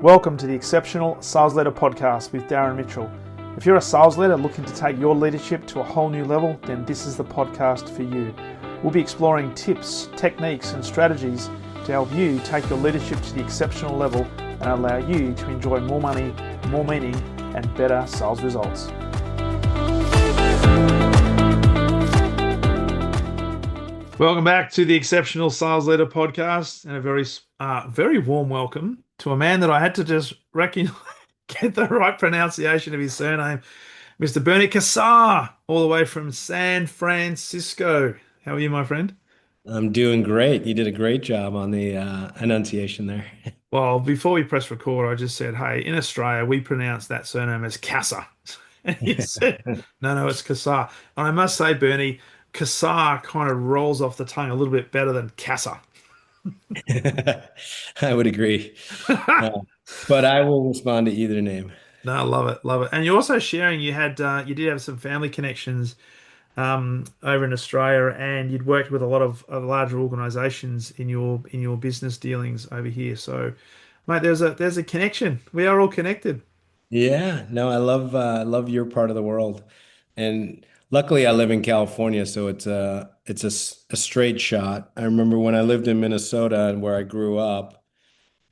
Welcome to the Exceptional Sales Leader Podcast with Darren Mitchell. If you're a sales leader looking to take your leadership to a whole new level, then this is the podcast for you. We'll be exploring tips, techniques, and strategies to help you take your leadership to the exceptional level and allow you to enjoy more money, more meaning, and better sales results. Welcome back to the Exceptional Sales Leader Podcast, and a very warm welcome to a man that I had to just get the right pronunciation of his surname, Mr. Bernie Kassar, all the way from San Francisco. How are you, my friend? I'm doing great. You did a great job on the enunciation there. Well, before we press record, I just said, hey, in Australia, we pronounce that surname as Kassar. And he said, no, it's Kassar. And I must say, Bernie, Kassar kind of rolls off the tongue a little bit better than Kassar. I would agree. Uh, but I will respond to either name. No, I love it, love it. And you're also sharing you did have some family connections over in Australia, and you'd worked with a lot of larger organisations in your business dealings over here. So, mate, there's a connection. We are all connected. Yeah, no, I love your part of the world. And luckily I live in California, so it's a straight shot. I remember when I lived in Minnesota and where I grew up,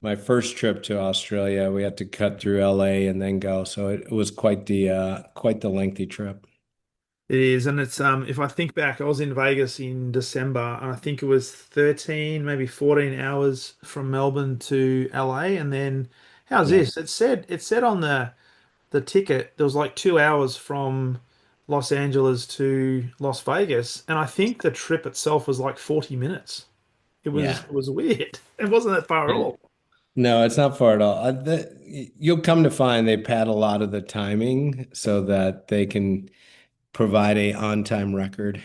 my first trip to Australia, we had to cut through LA and then go. So it was quite the lengthy trip. It is, and it's if I think back, I was in Vegas in December, and I think it was 13, maybe 14 hours from Melbourne to LA, and then how's Yeah. this? It said on the ticket there was like 2 hours from Los Angeles to Las Vegas, and I think the trip itself was like 40 minutes. It was Yeah. it was weird. It wasn't that far at all. No, it's not far at all. You'll come to find they pad a lot of the timing so that they can provide a on-time record.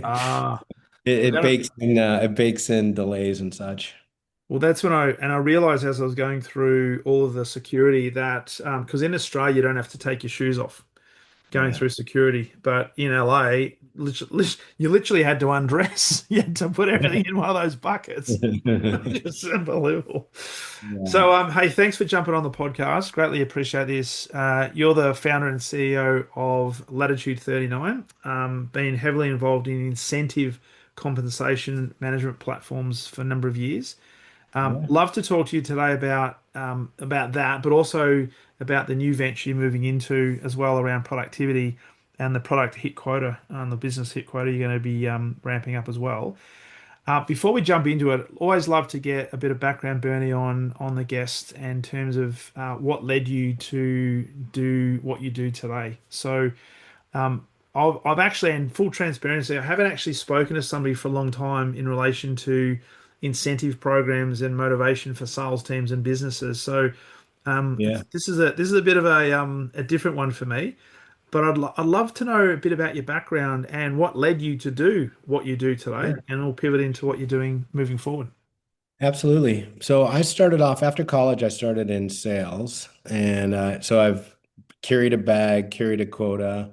Ah, It bakes in delays and such. well, that's when I realized as I was going through all of the security that because in Australia you don't have to take your shoes off going Yeah. through security, but in LA, you literally had to undress. You had to put everything in one of those buckets. Just unbelievable. Yeah. So, hey, thanks for jumping on the podcast. Greatly appreciate this. You're the founder and CEO of Latitude 39, been heavily involved in incentive compensation management platforms for a number of years. Yeah. Love to talk to you today about that, but also about the new venture you're moving into as well around productivity and the product Hit Quota, the business Hit Quota you're going to be ramping up as well. Before we jump into it, always love to get a bit of background, Bernie, on the guest in terms of what led you to do what you do today. So, I've actually, in full transparency, I haven't actually spoken to somebody for a long time in relation to incentive programs and motivation for sales teams and businesses. So, Yeah. this is a bit of a different one for me. But I'd love to know a bit about your background and what led you to do what you do today, Sure. and we'll pivot into what you're doing moving forward. Absolutely. So I started off after college, I started in sales. And so I've carried a bag, carried a quota,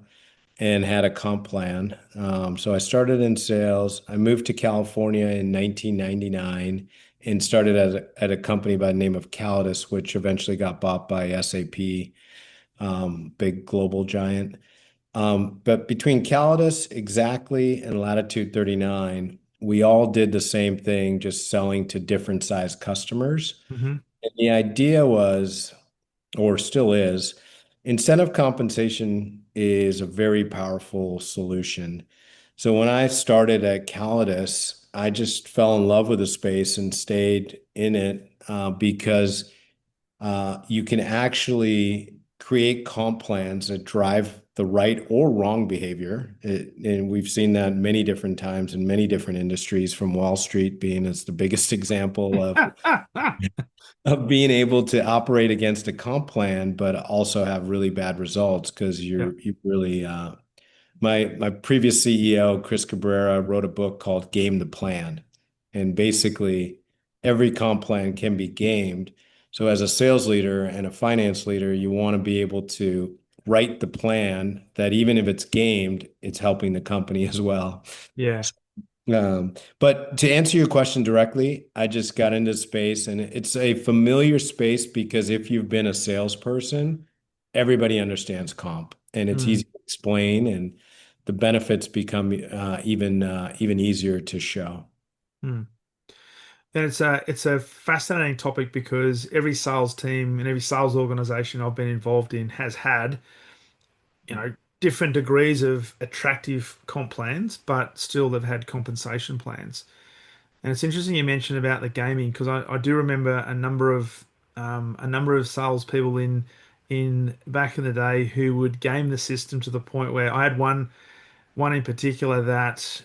and had a comp plan. So I started in sales. I moved to California in 1999 and started at a company by the name of Callidus, which eventually got bought by SAP, big global giant. But between Callidus exactly and Latitude 39, we all did the same thing, just selling to different size customers. Hmm. And the idea was, or still is, incentive compensation is a very powerful solution. So when I started at Callidus, I just fell in love with the space and stayed in it because you can actually create comp plans that drive the right or wrong behavior. And we've seen that many different times in many different industries, from Wall Street being as the biggest example of being able to operate against a comp plan, but also have really bad results because Yeah. you really my previous CEO, Chris Cabrera, wrote a book called Game the Plan. And basically every comp plan can be gamed. So as a sales leader and a finance leader, you want to be able to write the plan that even if it's gamed, it's helping the company as well. Yeah. But to answer your question directly, I just got into space and it's a familiar space because if you've been a salesperson, everybody understands comp and it's Mm, easy to explain and the benefits become even easier to show. mm. And it's a fascinating topic because every sales team and every sales organization I've been involved in has had, you know, different degrees of attractive comp plans, but still they've had compensation plans. And it's interesting you mentioned about the gaming because I do remember a number of salespeople in back in the day who would game the system to the point where I had one in particular that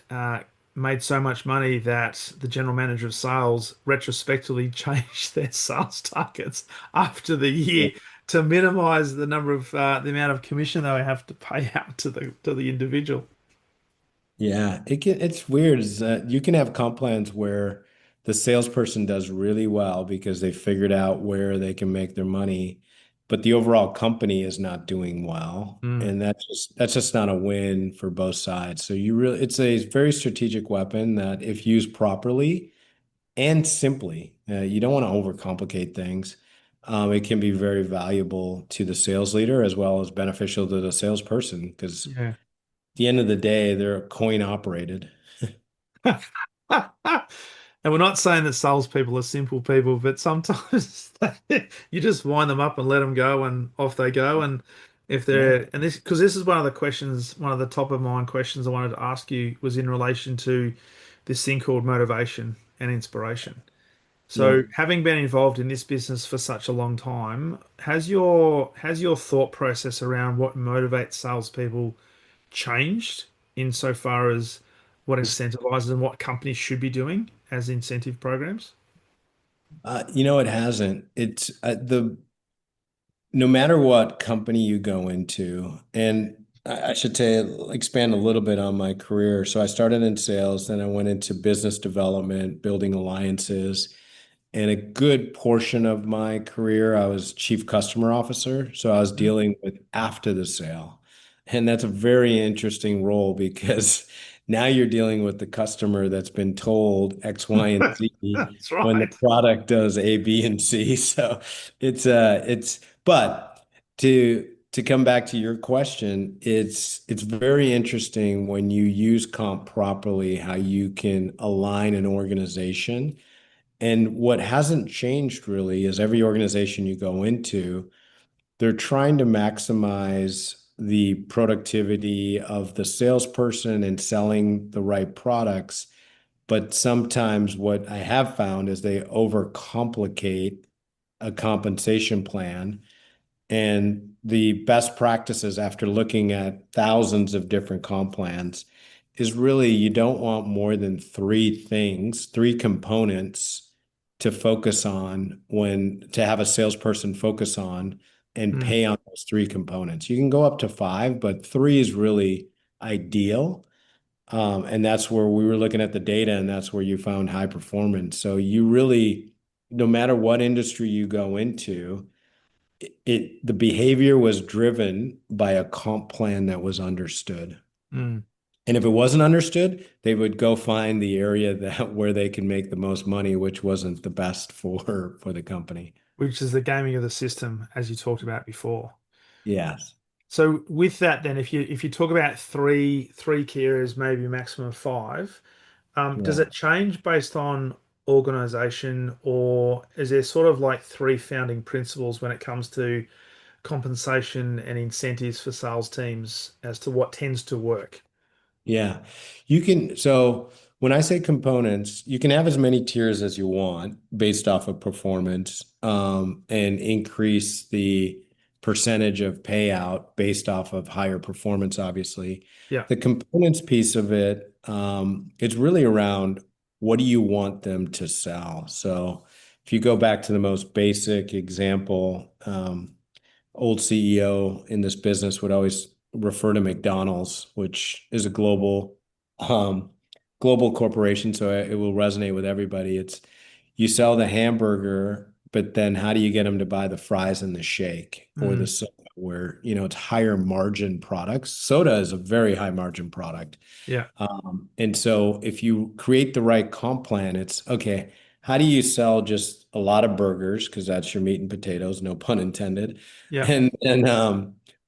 made so much money that the general manager of sales retrospectively changed their sales targets after the year to minimize the amount of commission they would have to pay out to the individual. Yeah, it's weird is that you can have comp plans where the salesperson does really well because they figured out where they can make their money, but the overall company is not doing well. Mm, And that's just not a win for both sides. So it's a very strategic weapon that if used properly and simply, you don't want to overcomplicate things. It can be very valuable to the sales leader as well as beneficial to the salesperson because at yeah. the end of the day, they're coin operated. And we're not saying that salespeople are simple people, but sometimes you just wind them up and let them go, and off they go. And if Yeah. they're and this because this is one of the questions, one of the top of mind questions I wanted to ask you was in relation to this thing called motivation and inspiration. Yeah. So, having been involved in this business for such a long time, has your thought process around what motivates salespeople changed insofar as what incentivizes and what companies should be doing as incentive programs? It hasn't. It's the no matter what company you go into, and I should say expand a little bit on my career. So I started in sales, then I went into business development, building alliances, and a good portion of my career, I was chief customer officer. So I was Mhm. dealing with after the sale. And that's a very interesting role because now you're dealing with the customer that's been told X, Y, and Z That's when the right. product does A, B, and C. So but to come back to your question, it's very interesting when you use comp properly, how you can align an organization and what hasn't changed really is every organization you go into, they're trying to maximize the productivity of the salesperson and selling the right products. But sometimes what I have found is they overcomplicate a compensation plan and the best practices after looking at thousands of different comp plans is really you don't want more than three components to focus on when to have a salesperson focus on and Mm, pay on those three components. You can go up to five, but three is really ideal. And that's where we were looking at the data, and that's where you found high performance. So you really, no matter what industry you go into, the behavior was driven by a comp plan that was understood. mm. And if it wasn't understood, they would go find the area that where they can make the most money, which wasn't the best for the company. Which is the gaming of the system, as you talked about before. Yes. So with that, then, if you talk about three key areas, maybe maximum of five, does Yeah. it change based on organization, or is there sort of like three founding principles when it comes to compensation and incentives for sales teams as to what tends to work? Yeah. So when I say components, you can have as many tiers as you want based off of performance, and increase the percentage of payout based off of higher performance, obviously. Yeah. The components piece of it, it's really around what do you want them to sell? So if you go back to the most basic example, old CEO in this business would always refer to McDonald's, which is a um, global corporation, so it will resonate with everybody. It's you sell the hamburger, but then how do you get them to buy the fries and the shake or the Mm, soda? where, it's higher margin products. Soda is a very high margin product. Yeah. And so if you create the right comp plan, it's okay, how do you sell just a lot of burgers? Because that's your meat and potatoes, no pun intended. Yeah.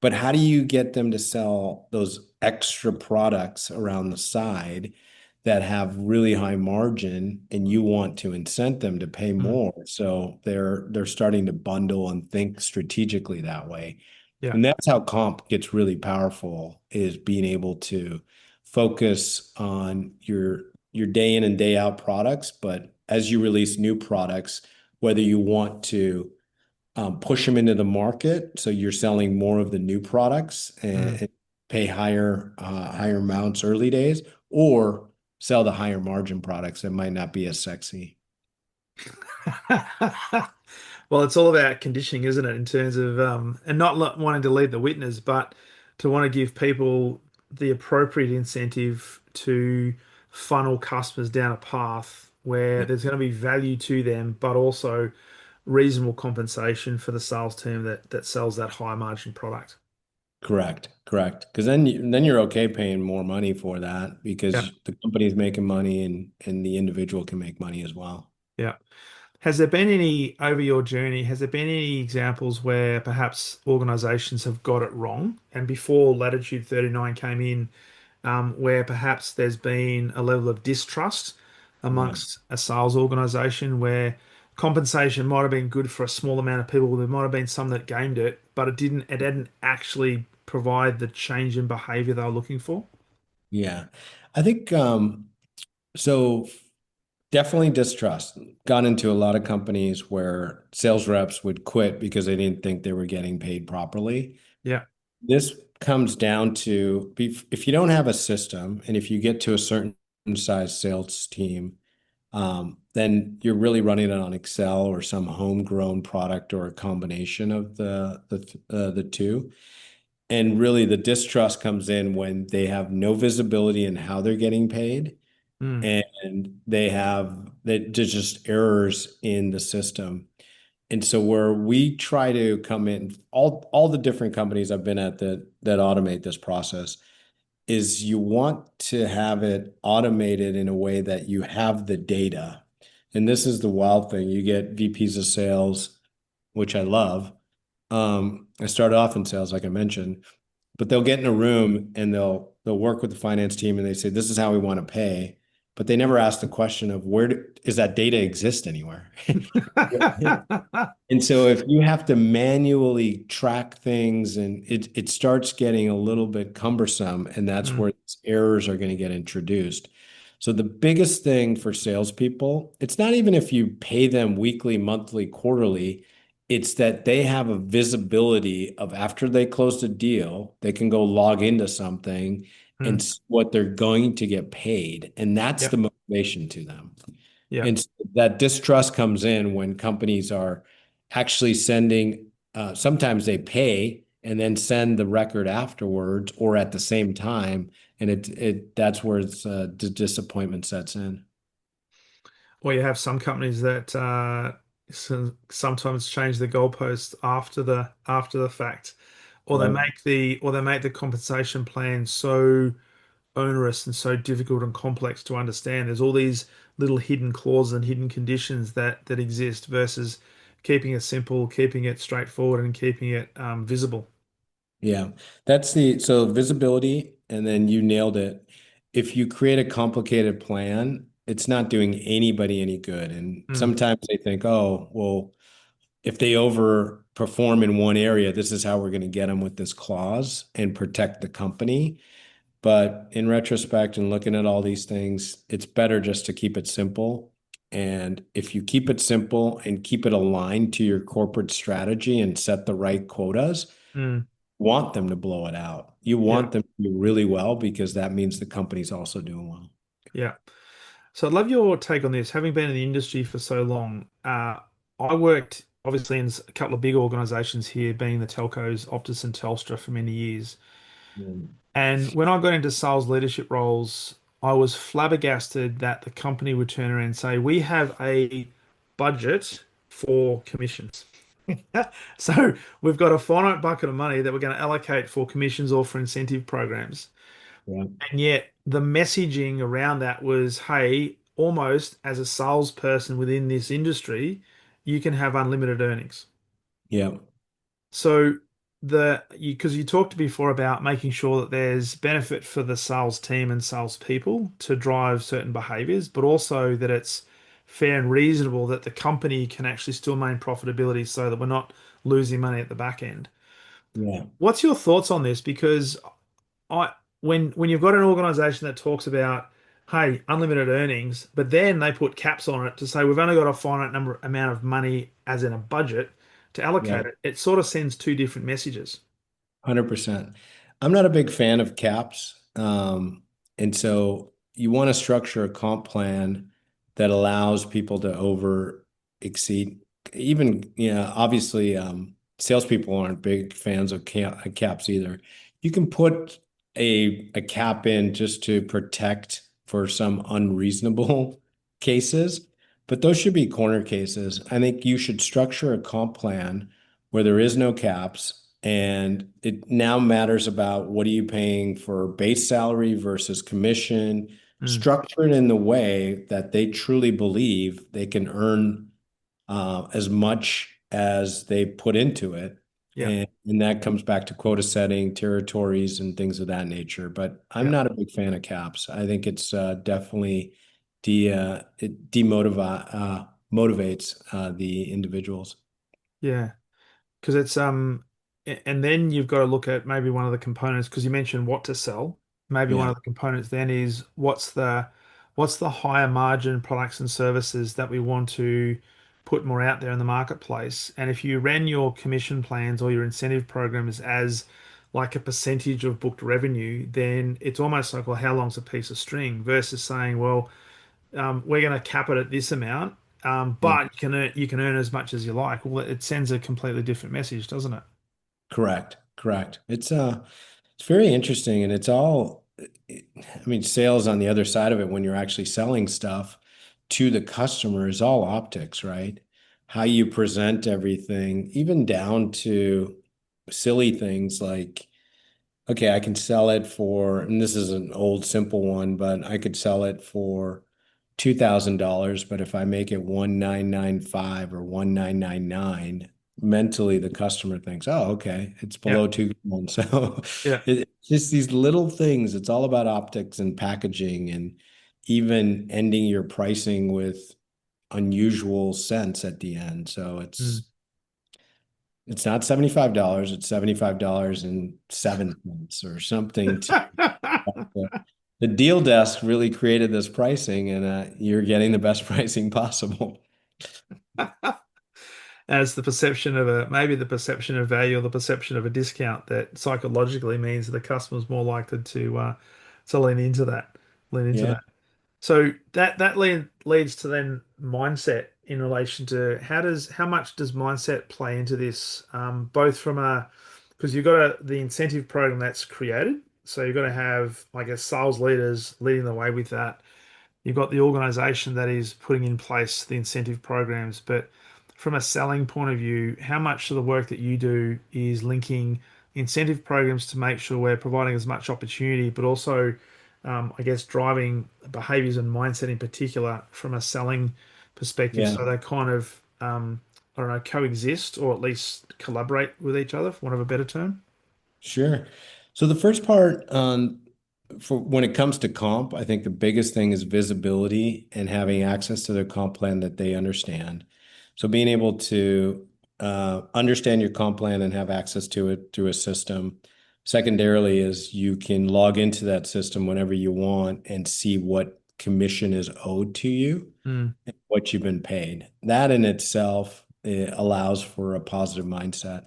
But how do you get them to sell those extra products around the side that have really high margin and you want to incent them to pay Mm. more? So they're starting to bundle and think strategically that way. Yeah. And that's how comp gets really powerful, is being able to focus on your day in and day out products, but as you release new products, whether you want to push them into the market, so you're selling more of the new products Mm. and pay higher amounts early days, or sell the higher margin products that might not be as sexy. Well, it's all about conditioning, isn't it? In terms of and not wanting to lead the witness, but to want to give people the appropriate incentive to funnel customers down a path where Yeah. there's going to be value to them, but also reasonable compensation for the sales team that sells that high margin product. Correct, correct. Because then you're okay paying more money for that Yeah, because the company's making money and the individual can make money as well. yeah. Has there been any, over your journey, has there been any examples where perhaps organizations have got it wrong? And before Latitude 39 came in, where perhaps there's been a level of distrust Yeah. amongst a sales organization where compensation might have been good for a small amount of people. There might have been some that gamed it, but it didn't actually provide the change in behavior they were looking for. Yeah. I think so definitely distrust. Got into a lot of companies where sales reps would quit because they didn't think they were getting paid properly. Yeah. This comes down to if you don't have a system and if you get to a certain size sales team, then you're really running it on Excel or some homegrown product or a combination of the two. And really, the distrust comes in when they have no visibility in how they're getting paid, Mm, and they have that there's just errors in the system. And so where we try to come in, all the different companies I've been at that automate this process, is you want to have it automated in a way that you have the data. And this is the wild thing. You get VPs of sales, which I love. I started off in sales, like I mentioned, but they'll get in a room and they'll work with the finance team and they say, this is how we want to pay. But they never ask the question of is that data exist anywhere? And so if you have to manually track things and it starts getting a little bit cumbersome, and that's mm, where errors are going to get introduced. So the biggest thing for salespeople, it's not even if you pay them weekly, monthly, quarterly, it's that they have a visibility of after they closed a deal, they can go log into something and mm. see what they're going to get paid. And that's the Yep. motivation to them. Yeah. And so that distrust comes in when companies are actually sending, sometimes they pay and then send the record afterwards or at the same time. And that's where disappointment sets in. Or you have some companies that sometimes change the goalposts after the fact, Yep. or they make the compensation plan so onerous and so difficult and complex to understand. There's all these little hidden clauses and hidden conditions that exist versus keeping it simple, keeping it straightforward, and keeping it visible. Yeah. So visibility, and then you nailed it. If you create a complicated plan, it's not doing anybody any good. And Mm, sometimes they think, oh, well, if they overperform in one area, this is how we're going to get them with this clause and protect the company. But in retrospect and looking at all these things, it's better just to keep it simple. And if you keep it simple and keep it aligned to your corporate strategy and set the right quotas, mm, want them to blow it out. You yeah, want them to do really well because that means the company's also doing well. yeah. So I'd love your take on this. Having been in the industry for so long, I worked obviously in a couple of big organizations here, being the telcos, Optus and Telstra for many years. Mm. And when I got into sales leadership roles, I was flabbergasted that the company would turn around and say, "We have a budget for commissions." So we've got a finite bucket of money that we're going to allocate for commissions or for incentive programs. Yeah. And yet the messaging around that was, hey, almost as a salesperson within this industry, you can have unlimited earnings. Yeah. So because you talked before about making sure that there's benefit for the sales team and salespeople to drive certain behaviors, but also that it's fair and reasonable that the company can actually still maintain profitability so that we're not losing money at the back end. Yeah. What's your thoughts on this? Because I when you've got an organization that talks about, hey, unlimited earnings, but then they put caps on it to say we've only got a finite number amount of money as in a budget to Yeah. allocate it, it sort of sends two different messages. 100%. I'm not a big fan of caps. And so you want to structure a comp plan that allows people to over exceed. Even, obviously, salespeople aren't big fans of caps either. You can put a cap in just to protect for some unreasonable cases, but those should be corner cases. I think you should structure a comp plan where there is no caps. And it now matters about what are you paying for base salary versus commission, Mm, structured in the way that they truly believe they can earn as much as they put into it. yeah, And that comes back to quota setting, territories, and things of that nature. But I'm yeah, not a big fan of caps. I think it's definitely it motivates the individuals. yeah. Because and then you've got to look at maybe one of the components because you mentioned what to sell. Maybe one Yeah. of the components then is what's the higher margin products and services that we want to put more out there in the marketplace. And if you ran your commission plans or your incentive programs as like a percentage of booked revenue, then it's almost like, well, how long's a piece of string versus saying, well, we're going to cap it at this amount, Yeah. but you can earn as much as you like. Well, it sends a completely different message, doesn't it? Correct. Correct. It's very interesting and it's all I mean sales on the other side of it when you're actually selling stuff to the customer is all optics, right? How you present everything, even down to silly things like okay, I can sell it for, and this is an old simple one, but I could sell it for $2,000. But if I make it 1,995 or 1,999, mentally the customer thinks, oh, okay, it's Yeah, below 2 grand. So yeah. it's just these little things. It's all about optics and packaging and even ending your pricing with unusual cents at the end. So Mm. it's not $75, it's $75.07 or something the, the deal desk really created this pricing, and you're getting the best pricing possible. As the perception of maybe the perception of value or the perception of a discount that psychologically means that the customer's more likely to lean into that, lean into Yeah, that. So that leads to then mindset in relation to how much does mindset play into this, both from a because you've got the incentive program that's created, so you've got to have, I guess, sales leaders leading the way with that. You've got the organization that is putting in place the incentive programs, but from a selling point of view, how much of the work that you do is linking incentive programs to make sure we're providing as much opportunity, but also, I guess, driving behaviors and mindset in particular from a selling perspective, yeah. so they kind of, I don't know, coexist or at least collaborate with each other, for want of a better term. Sure. So the first part for when it comes to comp, I think the biggest thing is visibility and having access to their comp plan that they understand. So being able to understand your comp plan and have access to it through a system. Secondarily is you can log into that system whenever you want and see what commission is owed to you, Mm, and what you've been paid. That in itself allows for a positive mindset.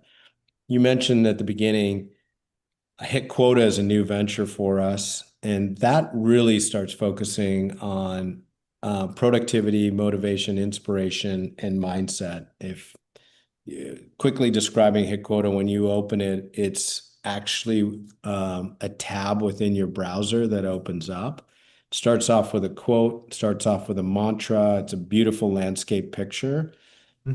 You mentioned at the beginning Hit Quota is a new venture for us, and that really starts focusing on productivity, motivation, inspiration, and mindset. If quickly describing Hit Quota, when you open it, it's actually a tab within your browser that opens up. Starts off with a quote, starts off with a mantra. It's a beautiful landscape picture.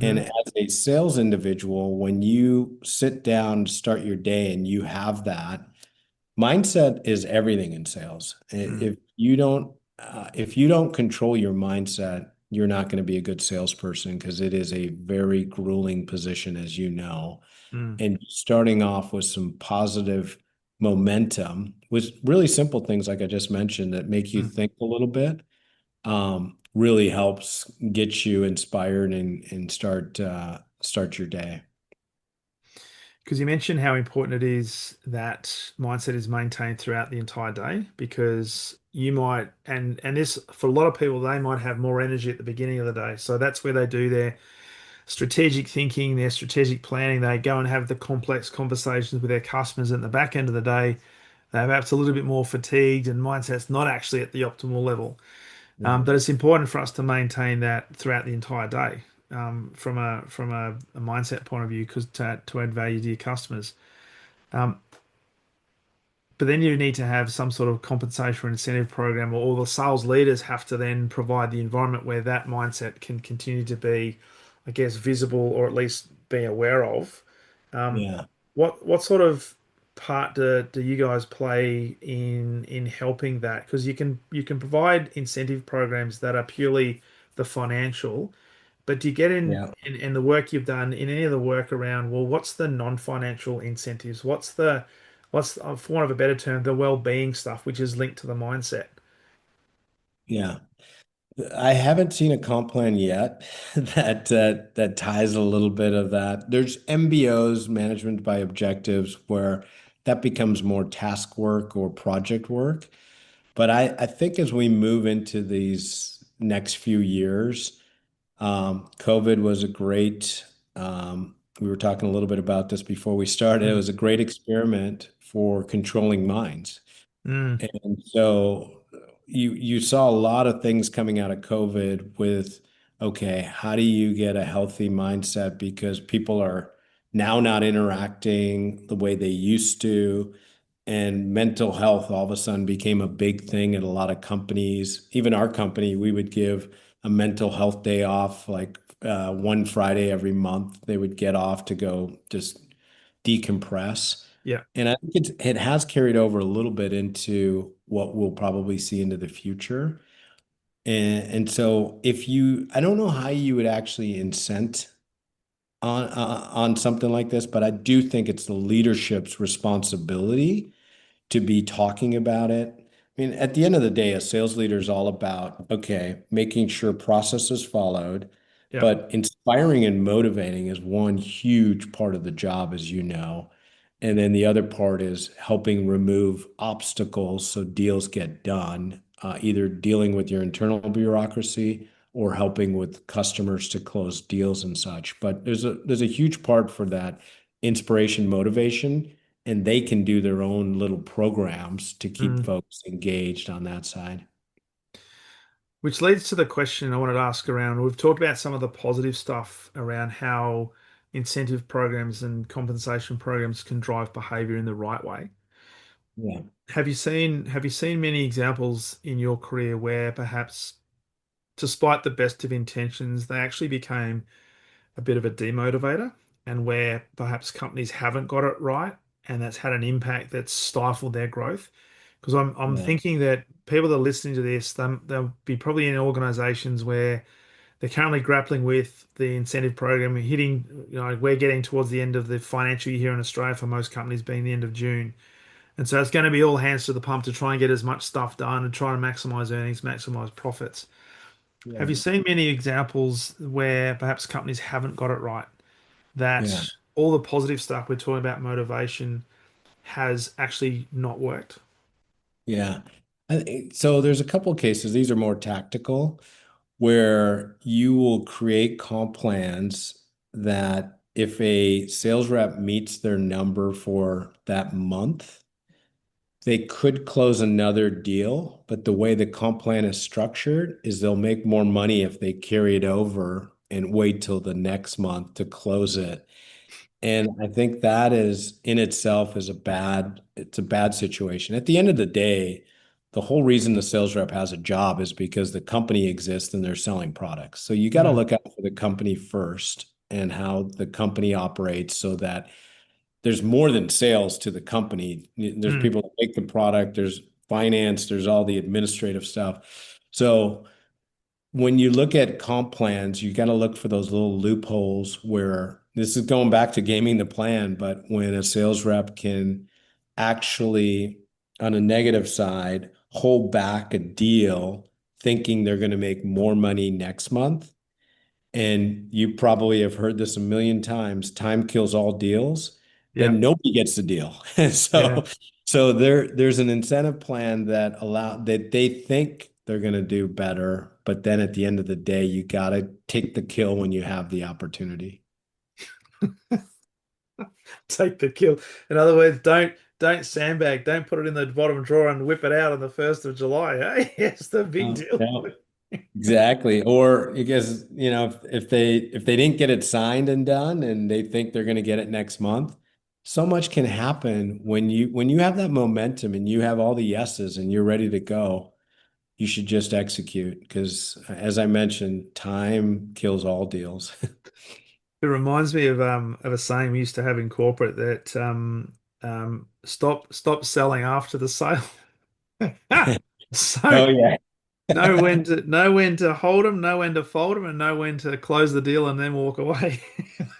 And Hmm. as a sales individual, when you sit down to start your day and you have that, mindset is everything in sales. Mm, If you don't control your mindset, you're not going to be a good salesperson because it is a very grueling position, as you know. mm, And starting off with some positive momentum with really simple things like I just mentioned that make you mm. think a little bit, really helps get you inspired and start your day. Because you mentioned how important it is that mindset is maintained throughout the entire day, because you might, and this for a lot of people, they might have more energy at the beginning of the day. So that's where they do their strategic thinking, their strategic planning. They go and have the complex conversations with their customers. At the back end of the day, they're perhaps a little bit more fatigued and mindset's not actually at the optimal level. Yeah. But it's important for us to maintain that throughout the entire day, from a mindset point of view, because to add value to your customers. Um, but then you need to have some sort of compensation or incentive program, or all the sales leaders have to then provide the environment where that mindset can continue to be, I guess, visible or at least be aware of. Um, Yeah. what sort of part do you guys play in helping that? Because you can provide incentive programs that are purely the financial, but do you get Yeah. in the work you've done in any of the work around, well, what's the non-financial incentives? What's for want of a better term, the well-being stuff, which is linked to the mindset? Yeah. I haven't seen a comp plan yet that ties a little bit of that. There's MBOs, management by objectives, where that becomes more task work or project work. But I think as we move into these next few years, COVID was a great, we were talking a little bit about this before we started. It Mm, was a great experiment for controlling minds. mm, And so you saw a lot of things coming out of COVID with, okay, how do you get a healthy mindset because people are now not interacting the way they used to, and mental health all of a sudden became a big thing at a lot of companies. Even our company, we would give a mental health day off, like one Friday every month. They would get off to go just decompress. yeah. And I think it has carried over a little bit into what we'll probably see into the future. And so if you, I don't know how you would actually incent on something like this, but I do think it's the leadership's responsibility to be talking about it. I mean, at the end of the day, a sales leader is all about, okay, making sure process is followed, Yeah. but inspiring and motivating is one huge part of the job, as you know. And then the other part is helping remove obstacles so deals get done, either dealing with your internal bureaucracy or helping with customers to close deals and such. But there's a huge part for that inspiration, motivation, and they can do their own little programs to keep Mm. folks engaged on that side. Which leads to the question I wanted to ask around. We've talked about some of the positive stuff around how incentive programs and compensation programs can drive behavior in the right way. Yeah. Have you seen many examples in your career where perhaps, despite the best of intentions, they actually became a bit of a demotivator, and where perhaps companies haven't got it right, and that's had an impact that's stifled their growth? Because I'm Yeah. thinking that people that are listening to this, they'll be probably in organizations where they're currently grappling with the incentive program hitting, we're getting towards the end of the financial year here in Australia for most companies being the end of June. And so it's going to be all hands to the pump to try and get as much stuff done and try to maximize earnings, maximize profits. Have you Yeah. seen many examples where perhaps companies haven't got it right? That Yeah. all the positive stuff we're talking about, motivation, has actually not worked? Yeah. So there's a couple of cases. These are more tactical, where you will create comp plans that if a sales rep meets their number for that month, they could close another deal, but the way the comp plan is structured is they'll make more money if they carry it over and wait till the next month to close it. And I think that is in itself is it's a bad situation. At the end of the day, the whole reason the sales rep has a job is because the company exists and they're selling products. So you got to Mm, look out for the company first and how the company operates so that there's more than sales to the company. There's mm, people that make the product, there's finance, there's all the administrative stuff. So when you look at comp plans, you got to look for those little loopholes where this is going back to gaming the plan, but when a sales rep can actually, on a negative side, hold back a deal thinking they're going to make more money next month. And you probably have heard this a million times, time kills all deals, yeah, then nobody gets the deal. yeah. So there's an incentive plan that they think they're going to do better, but then at the end of the day, you got to take the kill when you have the opportunity. Take the kill. In other words, don't sandbag. Don't put it in the bottom drawer and whip it out on the 1st of July. Hey, it's the big deal. No, exactly. Or because, if they didn't get it signed and done and they think they're going to get it next month, so much can happen when you have that momentum and you have all the yeses and you're ready to go. You should just execute because, as I mentioned, time kills all deals. It reminds me of a saying we used to have in corporate that stop selling after the sale. So Oh yeah. know when to hold them, know when to fold them, and know when to close the deal and then walk away.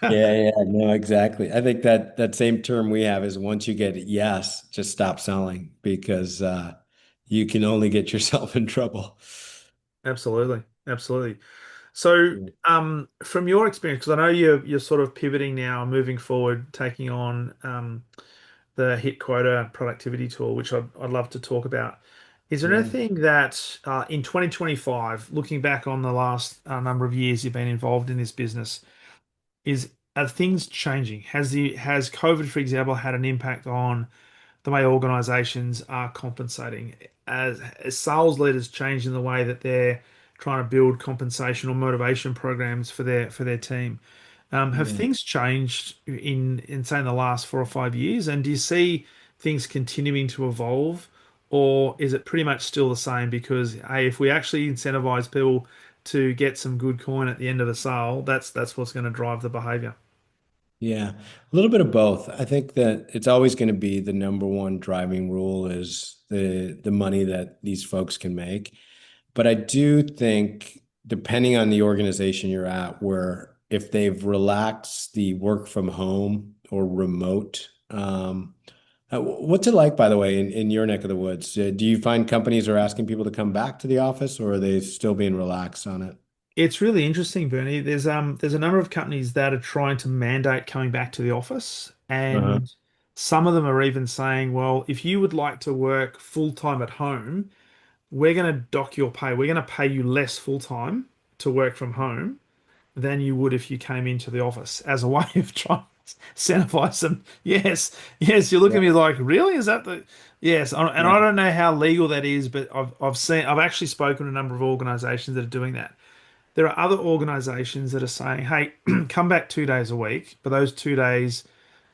Yeah, yeah, no, exactly. I think that same term we have is once you get it, yes, just stop selling because you can only get yourself in trouble. Absolutely, absolutely. So, Yeah. from your experience, because I know you're sort of pivoting now, moving forward, taking on the Hit Quota productivity tool, which I'd love to talk about. Is there Yeah. anything that in 2025, looking back on the last number of years you've been involved in this business, is are things changing? Has COVID, for example, had an impact on the way organizations are compensating? As sales leaders change in the way that they're trying to build compensation or motivation programs for their team? Have Yeah. things changed in say in the last 4 or 5 years? And do you see things continuing to evolve, or is it pretty much still the same? Because hey, if we actually incentivize people to get some good coin at the end of the sale, that's what's going to drive the behavior. Yeah, a little bit of both. I think that it's always going to be the number one driving rule is the money that these folks can make. But I do think, depending on the organization you're at, where if they've relaxed the work from home or remote, what's it like, by the way, in your neck of the woods? Do you find companies are asking people to come back to the office, or are they still being relaxed on it? It's really interesting, Bernie. There's a number of companies that are trying to mandate coming back to the office, Uh-huh. and some of them are even saying, well, if you would like to work full time at home, we're going to dock your pay. We're going to pay you less full time to work from home than you would if you came into the office as a way of trying to incentivize them. Yes, yes. You look Yeah, at me like, really? Is that the? Yes, and yeah, I don't know how legal that is, but I've actually spoken to a number of organisations that are doing that. There are other organizations that are saying, hey, come back 2 days a week, but those 2 days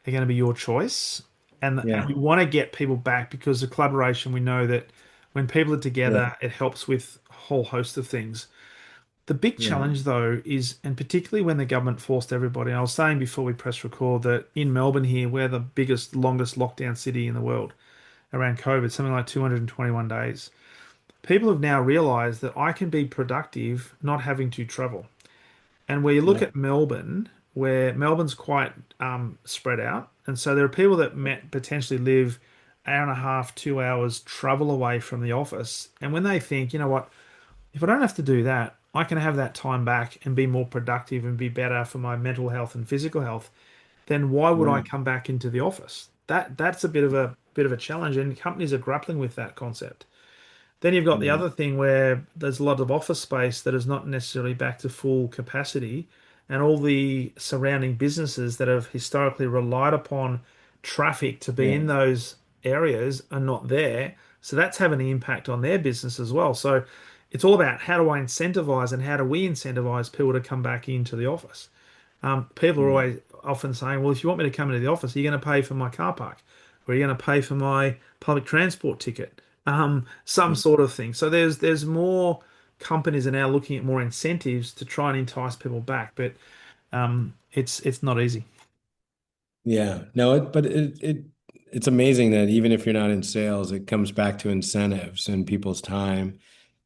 are going to be your choice. And yeah, we want to get people back because the collaboration, we know that when people are yeah, together, it helps with a whole host of things. The big yeah, challenge, though, is, and particularly when the government forced everybody, and I was saying before we press record that in Melbourne here, we're the biggest, longest lockdown city in the world around COVID, something like 221 days. People have now realized that I can be productive not having to travel. And where you look yeah, at Melbourne, where Melbourne's quite spread out, and so there are people that potentially live hour and a half, 2 hours travel away from the office. And when they think, you know what, if I don't have to do that, I can have that time back and be more productive and be better for my mental health and physical health, then why would I yeah, come back into the office? That's a bit of a challenge, and companies are grappling with that concept. Then you've got the yeah, other thing where there's a lot of office space that is not necessarily back to full capacity, and all the surrounding businesses that have historically relied upon traffic to be yeah, in those areas are not there. So that's having an impact on their business as well. So it's all about how do I incentivize and how do we incentivize people to come back into the office? People are yeah, always often saying, well, if you want me to come into the office, are you going to pay for my car park? Or are you going to pay for my public transport ticket? some sort of thing. So there's more companies are now looking at more incentives to try and entice people back, but it's not easy. Yeah, no, it's amazing that even if you're not in sales, it comes back to incentives and people's time,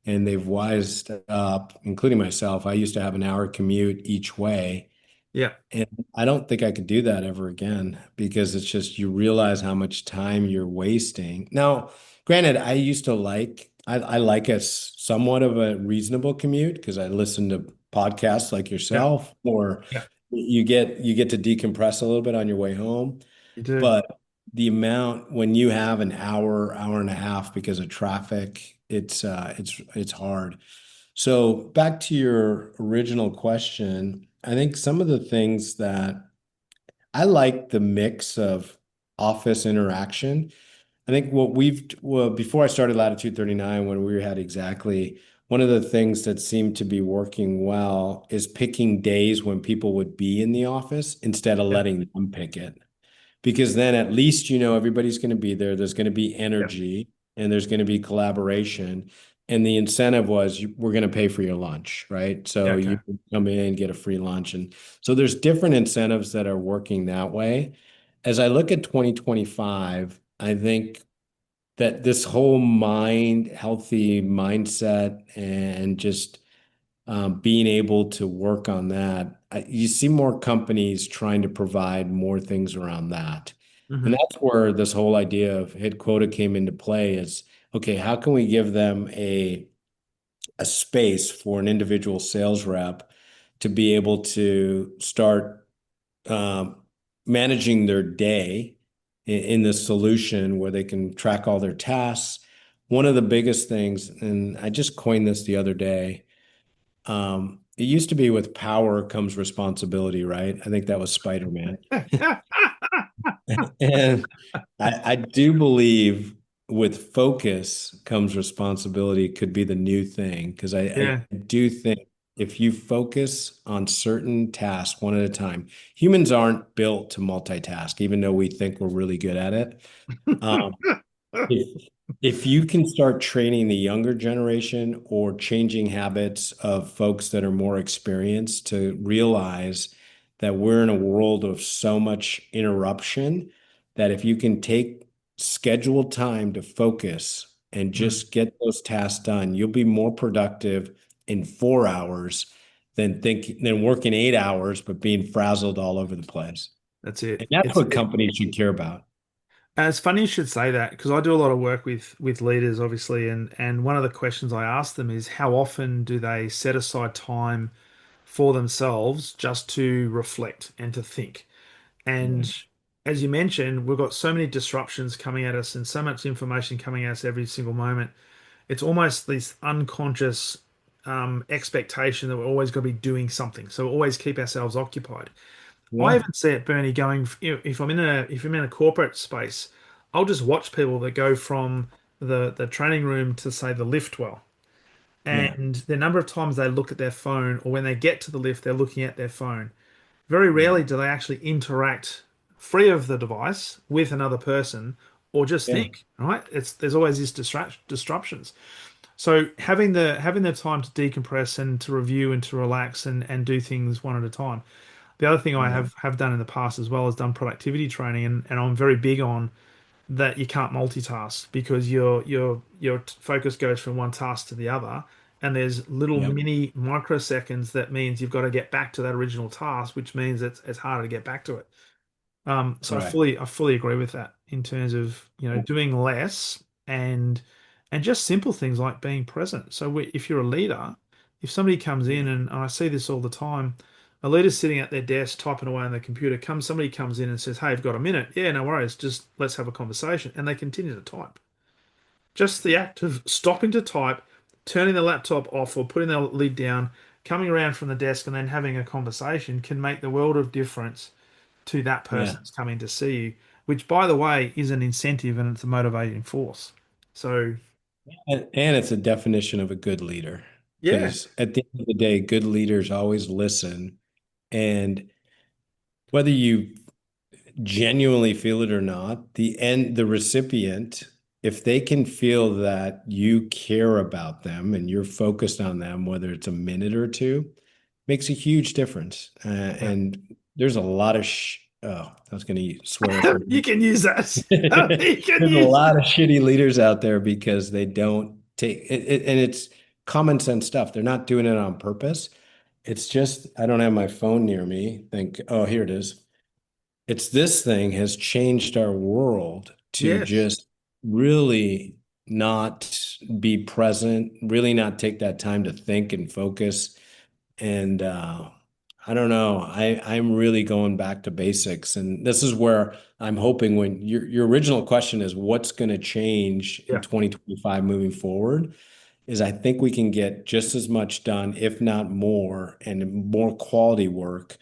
and they've wised up, including myself. I used to have an hour commute each way, Yeah, and I don't think I could do that ever again because it's just you realize how much time you're wasting. Now, granted, I like somewhat of a reasonable commute because I listen to podcasts like yeah, yourself, or yeah. you get to decompress a little bit on your way home. You do. But the amount when you have an hour, hour and a half because of traffic, it's hard. So back to your original question, I think some of the things that I like the mix of office interaction. I think well, before I started Latitude 39, when we had exactly one of the things that seemed to be working well is picking days when people would be in the office instead of Yeah, letting them pick it, because then at least you know everybody's going to be there. There's going to be yeah, energy and there's going to be collaboration. And the incentive was we're going to pay for your lunch, right? yeah. So Okay. you can come in, get a free lunch. And so there's different incentives that are working that way. As I look at 2025, I think that this whole healthy mindset and just being able to work on that, you see more companies trying to provide more things around that. And Hmm. that's where this whole idea of hit quota came into play is, okay, how can we give them a space for an individual sales rep to be able to start um, managing their day in this solution where they can track all their tasks. One of the biggest things, and I just coined this the other day, it used to be with power comes responsibility, right? I think that was Spider-Man. And I do believe with focus comes responsibility could be the new thing because I Yeah. do think if you focus on certain tasks one at a time, humans aren't built to multitask, even though we think we're really good at it. Um, if if you can start training the younger generation or changing habits of folks that are more experienced to realize that we're in a world of so much interruption, that if you can take scheduled time to focus and Mm, just get those tasks done, you'll be more productive in 4 hours than working 8 hours but being frazzled all over the place. that's it. And that's what companies should care about. And it's funny you should say that because I do a lot of work with leaders, obviously, and one of the questions I ask them is how often do they set aside time for themselves just to reflect and to think? Yeah. And as you mentioned, we've got so many disruptions coming at us and so much information coming at us every single moment. It's almost this unconscious expectation that we're always going to be doing something. So we always keep ourselves occupied. I Yeah. even see it, Bernie, going, if I'm in a corporate space, I'll just watch people that go from the training room to say the lift well. Yeah. And the number of times they look at their phone or when they get to the lift, they're looking at their phone. Very Yeah. rarely do they actually interact free of the device with another person or just Yeah. think, right? There's always these disruptions. So having the time to decompress and to review and to relax and do things one at a time. The other thing I Yeah. have done in the past as well is done productivity training, and I'm very big on that you can't multitask because your focus goes from one task to the other, and there's little Yep. mini microseconds that means you've got to get back to that original task, which means it's harder to get back to it. So Correct. I fully agree with that in terms of doing less and just simple things like being present. So if you're a leader, if somebody comes in and I see this all the time, a leader's sitting at their desk typing away on their computer, somebody comes in and says, "Hey, I've got a minute." Yeah, no worries. Just let's have a conversation, and they continue to type. Just the act of stopping to type, turning the laptop off or putting the lid down, coming around from the desk, and then having a conversation can make the world of difference to that person Yeah. that's coming to see you, which, by the way, is an incentive and it's a motivating force. So, And it's a definition of a good leader yeah, because at the end of the day, good leaders always listen. And whether you genuinely feel it or not, the recipient if they can feel that you care about them and you're focused on them, whether it's a minute or two, makes a huge difference. Yeah. And there's a lot of oh, I was going to swear at the You can use that. You can there's a use lot that. of shitty leaders out there because they don't take it, and it's common sense stuff. They're not doing it on purpose. It's just I don't have my phone near me. Think, oh, here it is. It's this thing has changed our world to Yes. just really not be present, really not take that time to think and focus. And I don't know. I'm really going back to basics. And this is where I'm hoping when your original question is what's going to change in Yeah. 2025 moving forward, is I think we can get just as much done, if not more, and more quality work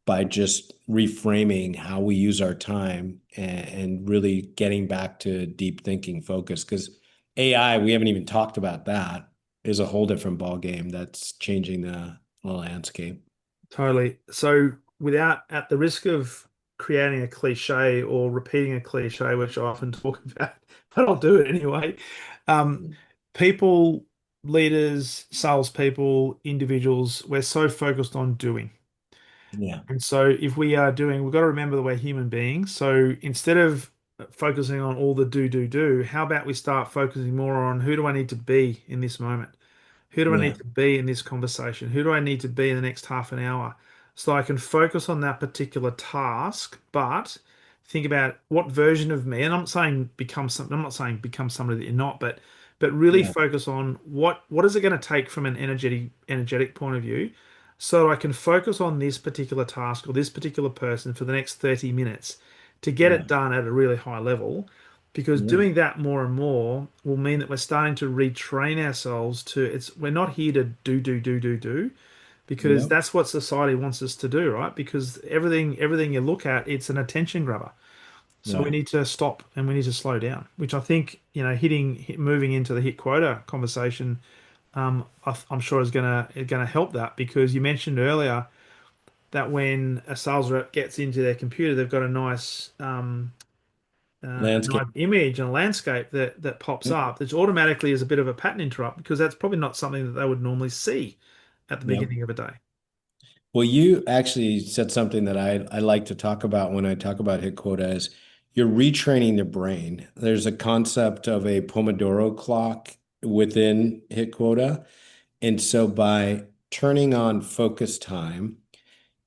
by just reframing how we use our time and really getting back to deep thinking focus. Because AI, we haven't even talked about that, is a whole different ball game that's changing the landscape. Totally. So, without, at the risk of creating a cliche or repeating a cliche, which I often talk about, but I'll do it anyway. Um, People, leaders, salespeople, individuals, we're so focused on doing. Yeah, And so, if we are doing, we've got to remember that we're human beings. So, instead of focusing on all the do, how about we start focusing more on who do I need to be in this moment? Who do I need yeah, to be in this conversation? Who do I need to be in the next half an hour? So I can focus on that particular task, but think about what version of me, and I'm not saying become something, I'm not saying become somebody that you're not, but really yeah, focus on what is it going to take from an energetic point of view, so I can focus on this particular task or this particular person for the next 30 minutes to get yeah, it done at a really high level, because yeah. doing that more and more will mean that we're starting to retrain ourselves to it's we're not here to do because Yep. that's what society wants us to do, right? Because everything you look at, it's an attention grabber. So we Yeah. need to stop and we need to slow down, which I think, moving into the hit quota conversation, I'm sure is gonna help that, because you mentioned earlier that when a sales rep gets into their computer, they've got a nice Landscape. image and landscape that pops Yep. up, that automatically is a bit of a pattern interrupt, because that's probably not something that they would normally see at the Yep. beginning of a day. Well, you actually said something that I like to talk about when I talk about hit quota is you're retraining the brain. There's a concept of a Pomodoro clock within hit quota. And so by turning on focus time,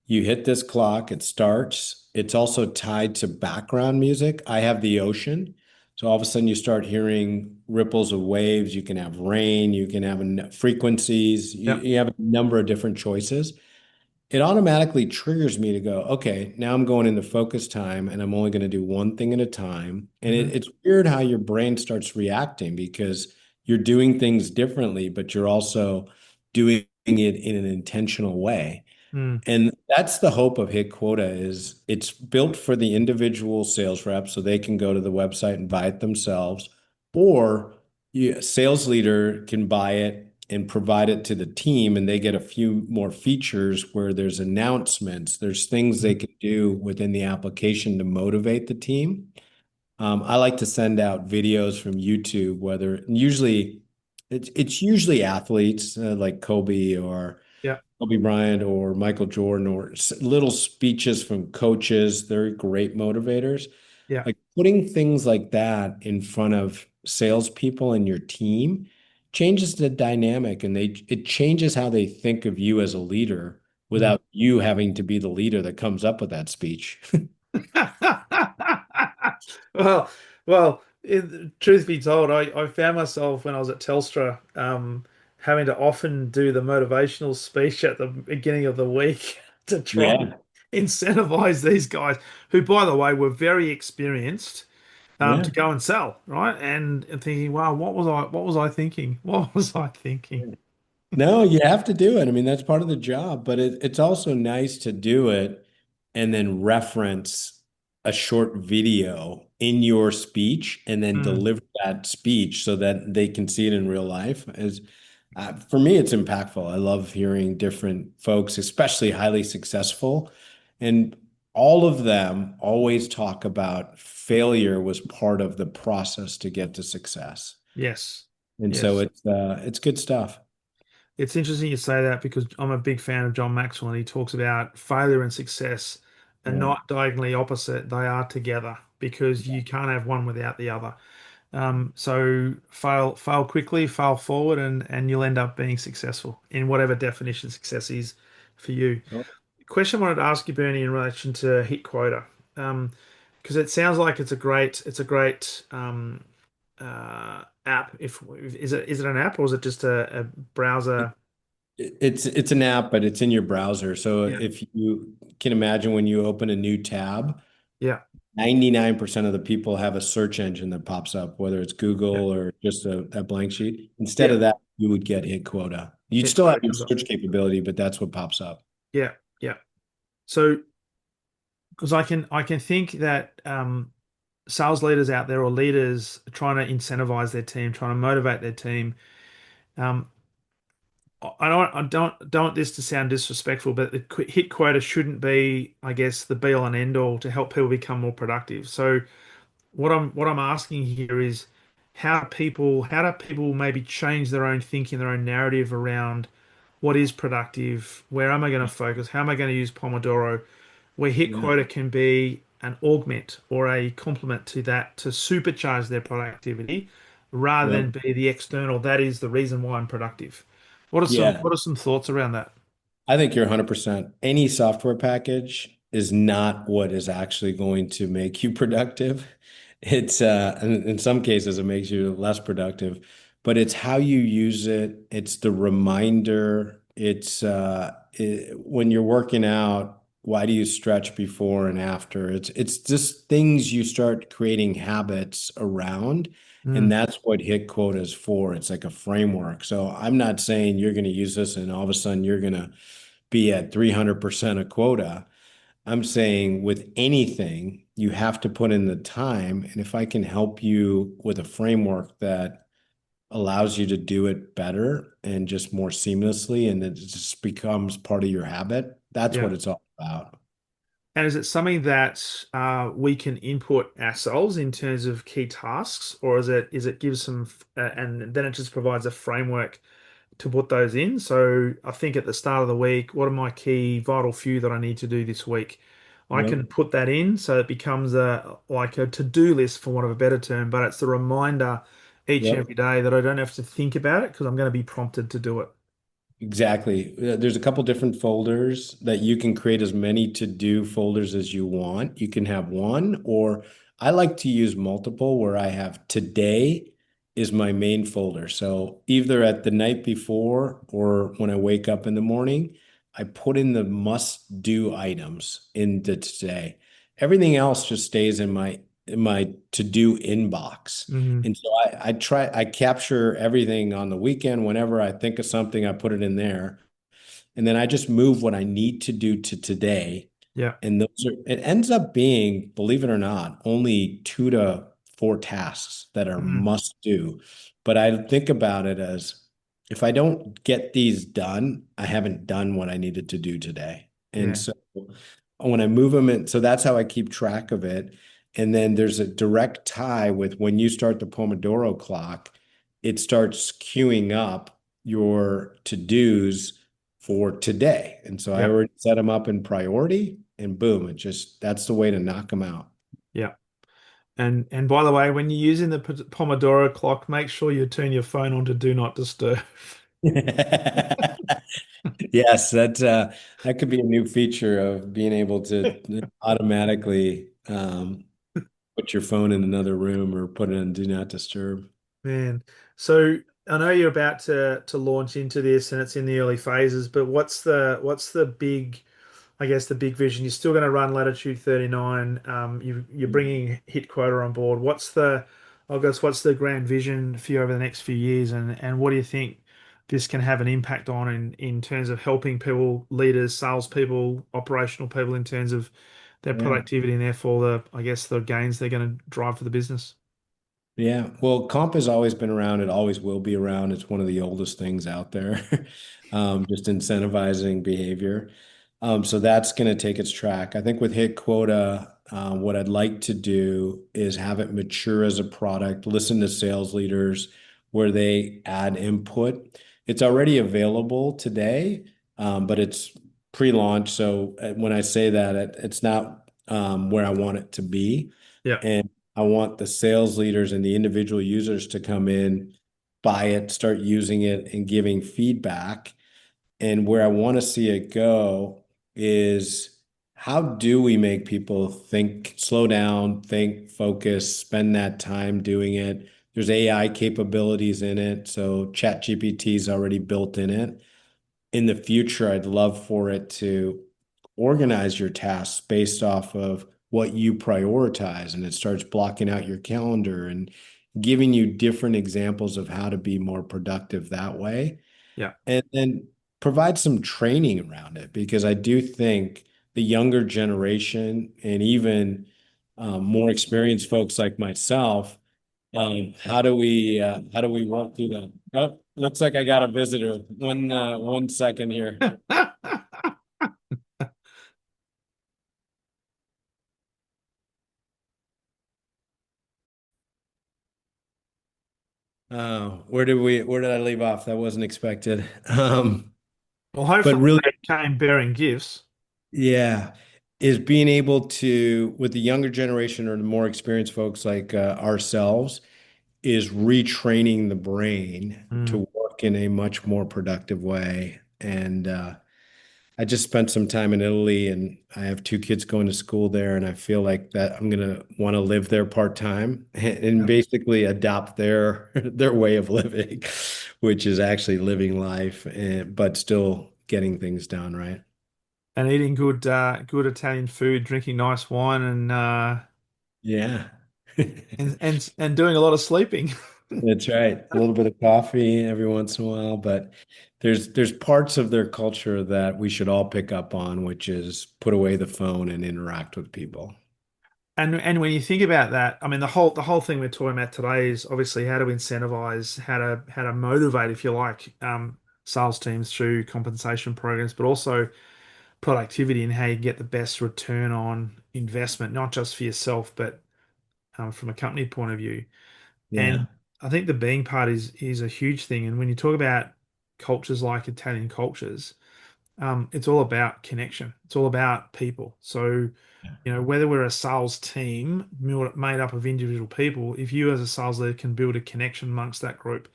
you hit this clock, it starts. It's also tied to background music. I have the ocean. So all of a sudden you start hearing ripples of waves. You can have rain, you can have frequencies, Yeah. you have a number of different choices. It automatically triggers me to go, okay, now I'm going into focus time and I'm only going to do one thing at a time. And Hmm. it's weird how your brain starts reacting because you're doing things differently, but you're also doing it in an intentional way. Mm. And that's the hope of Hit Quota is it's built for the individual sales rep so they can go to the website and buy it themselves, or a sales leader can buy it and provide it to the team and they get a few more features where there's announcements, there's things they can do within the application to motivate the team. I like to send out videos from YouTube, whether usually it's usually athletes like Yeah. Kobe Bryant or Michael Jordan or little speeches from coaches. They're great motivators. Yeah. Like putting things like that in front of salespeople and your team changes the dynamic and it changes how they think of you as a leader Mm. without you having to be the leader that comes up with that speech. Well, truth be told, I found myself when I was at Telstra, having to often do the motivational speech at the beginning of the week to try and Yeah. incentivize these guys, who, by the way, were very experienced, to Yeah. go and sell, right? And thinking, wow, what was I thinking? What was I thinking? No, you have to do it. I mean, that's part of the job, but it's also nice to do it and then reference a short video in your speech and then Mm, deliver that speech so that they can see it in real life. For me, it's impactful. I love hearing different folks, especially highly successful. And all of them always talk about failure was part of the process to get to success. Yes. And so Yes. it's good stuff. It's interesting you say that because I'm a big fan of John Maxwell and he talks about failure and success are Yeah. not diagonally opposite. They are together because you can't have one without the other. So fail quickly, fail forward, and you'll end up being successful in whatever definition success is for you. Question I wanted to ask you, Bernie, in relation to Hit Quota, because it sounds like it's a great app. If is it an app or is it just a browser? It's an app, but it's in your browser. So Yeah, if you can imagine when you open a new tab, yeah, 99% of the people have a search engine that pops up, whether it's yeah, Google or just a blank sheet. Instead yeah. of that, you would get hit quota. You'd Hit still have Quota your comes up. search capability, but that's what pops up. Yeah, yeah. So because I can think that sales leaders out there or leaders trying to incentivize their team, trying to motivate their team. Um, I don't want this to sound disrespectful, but the hit quota shouldn't be, I guess, the be all and end all to help people become more productive. So what I'm asking here is how do people maybe change their own thinking, their own narrative around what is productive, where am I going to focus, how am I going to use Pomodoro, where hit Yeah. quota can be an augment or a complement to that to supercharge their productivity rather Yep. than be the external. That is the reason why I'm productive. What are some Yeah. what are some thoughts around that? I think you're 100%. Any software package is not what is actually going to make you productive. It's in some cases it makes you less productive, but it's how you use it. It's the reminder. When you're working out, why do you stretch before and after? It's just things you start creating habits around. And Mm, that's what hit quota is for. It's like a framework. So I'm not saying you're going to use this and all of a sudden you're going to be at 300% of quota. I'm saying with anything, you have to put in the time. And if I can help you with a framework that allows you to do it better and just more seamlessly, and it just becomes part of your habit, that's yeah. what it's all about. And is it something that we can input ourselves in terms of key tasks, or is it gives some and then it just provides a framework to put those in? So I think at the start of the week, what are my key vital few that I need to do this week? I can Yep. put that in so it becomes a like a to-do list for want of a better term, but it's the reminder each and Yep. every day that I don't have to think about it because I'm going to be prompted to do it. Exactly. There's a couple different folders that you can create as many to-do folders as you want. You can have one, or I like to use multiple where I have today is my main folder. So either at the night before or when I wake up in the morning, I put in the must-do items into today. Everything else just stays in my to-do inbox. Hmm. And so I capture everything on the weekend. Whenever I think of something, I put it in there. And then I just move what I need to do to today. Yeah. And it ends up being, believe it or not, only 2 to 4 tasks that are Mm. must do. But I think about it as if I don't get these done, I haven't done what I needed to do today. And Yeah. so when I move them in, so that's how I keep track of it. And then there's a direct tie with when you start the Pomodoro clock, it starts queuing up your to-dos for today. And so I Yeah. already set them up in priority and boom, that's the way to knock them out. Yeah. And by the way, when you're using the Pomodoro clock, make sure you turn your phone on to do not disturb. Yes, that could be a new feature of being able to automatically put your phone in another room or put it in do not disturb. Man, so I know you're about to launch into this and it's in the early phases, but what's the big, I guess the big vision? You're still going to run Latitude 39. You're bringing Hit Quota on board. What's the grand vision for you over the next few years, and what do you think this can have an impact on in terms of helping people, leaders, salespeople, operational people in terms of their Yeah. productivity and therefore I guess the gains they're going to drive for the business? Yeah. Well, comp has always been around. It always will be around. It's one of the oldest things out there. Just incentivizing behavior. So that's going to take its track. I think with Hit Quota, what I'd like to do is have it mature as a product, listen to sales leaders where they add input. It's already available today, but it's pre-launch. So when I say that, it's not where I want it to be. Yeah, And I want the sales leaders and the individual users to come in, buy it, start using it, and giving feedback. And where I want to see it go is how do we make people think, slow down, think, focus, spend that time doing it? There's AI capabilities in it. So ChatGPT is already built in it. In the future, I'd love for it to organize your tasks based off of what you prioritize. And it starts blocking out your calendar and giving you different examples of how to be more productive that way. yeah. And then provide some training around it because I do think the younger generation and even more experienced folks like myself, how do we work through that? Oh, looks like I got a visitor. One second here. Where did I leave off? That wasn't expected. Well, But hopefully really, they came bearing gifts. yeah, is being able to, with the younger generation or the more experienced folks like ourselves, is retraining the brain Mm. to work in a much more productive way. And I just spent some time in Italy and I have two kids going to school there, and I feel like that I'm gonna want to live there part-time and Yeah. basically adopt their their way of living, which is actually living life, but still getting things done, right? And eating good Italian food, drinking nice wine, Yeah. and doing a lot of sleeping. That's right. A little bit of coffee every once in a while, but there's parts of their culture that we should all pick up on, which is put away the phone and interact with people. And when you think about that, I mean the whole thing we're talking about today is obviously how to incentivize, how to motivate, if you like, sales teams through compensation programs, but also productivity and how you get the best return on investment, not just for yourself, but from a company point of view. Yeah. And I think the being part is a huge thing. And when you talk about cultures like Italian cultures, it's all about connection. It's all about people. So, whether we're a sales team made up of individual people, if you as a sales leader can build a connection amongst that group,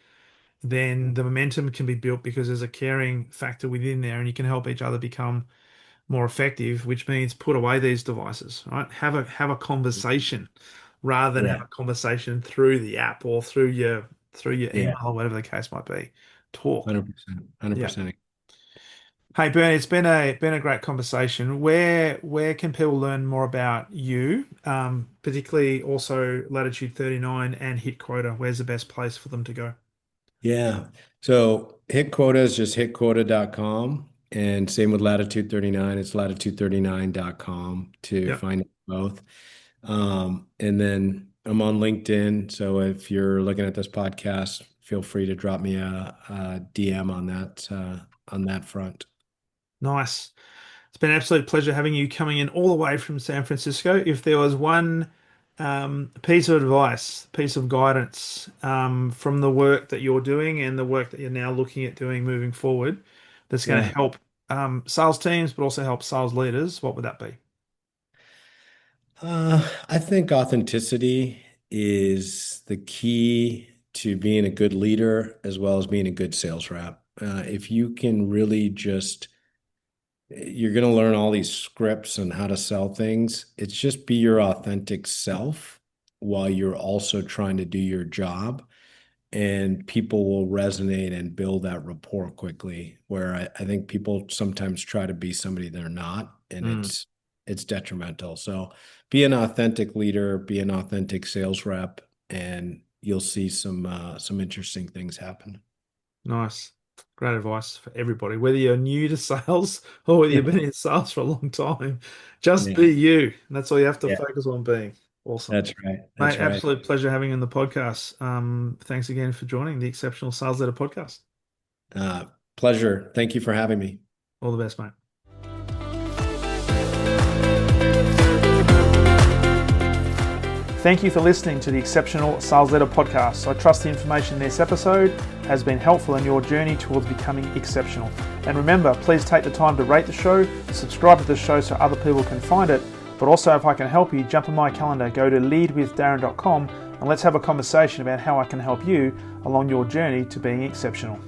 then the momentum can be built because there's a caring factor within there, and you can help each other become more effective, which means put away these devices, right? Have a conversation rather than have Yeah. a conversation through the app or through your Yeah. email or whatever the case might be. Talk. 100%. Yeah. 100%. Hey Bernie, it's been a great conversation. Where can people learn more about you, particularly also Latitude 39 and Hit Quota? Where's the best place for them to go? Yeah. So Hit Quota is just hitquota.com. And same with Latitude 39. It's latitude39.com to Yep. find both. And then I'm on LinkedIn. So if you're looking at this podcast, feel free to drop me a DM on that front. Nice. It's been an absolute pleasure having you coming in all the way from San Francisco. If there was one piece of advice, piece of guidance from the work that you're doing and the work that you're now looking at doing moving forward, that's going to Yeah. help sales teams, but also help sales leaders, what would that be? I think authenticity is the key to being a good leader as well as being a good sales rep. If you can really just, you're going to learn all these scripts on how to sell things. It's just be your authentic self while you're also trying to do your job, and people will resonate and build that rapport quickly. Where I think people sometimes try to be somebody they're not, and Mm, it's detrimental. So be an authentic leader, be an authentic sales rep, and you'll see some interesting things happen. nice. Great advice for everybody, whether you're new to sales or whether you've been in sales for a long time. Just Yeah, be you. And that's all you have to yeah, focus on being. Awesome. that's right. Mate, That's right. absolute pleasure having you on the podcast. Thanks again for joining the Exceptional Sales Leader podcast. Uh, Pleasure. Thank you for having me. All the best, mate. Thank you for listening to the Exceptional Sales Leader podcast. I trust the information in this episode has been helpful in your journey towards becoming exceptional. And remember, please take the time to rate the show, subscribe to the show so other people can find it. But also, if I can help you, jump on my calendar, go to leadwithdarren.com and let's have a conversation about how I can help you along your journey to being exceptional.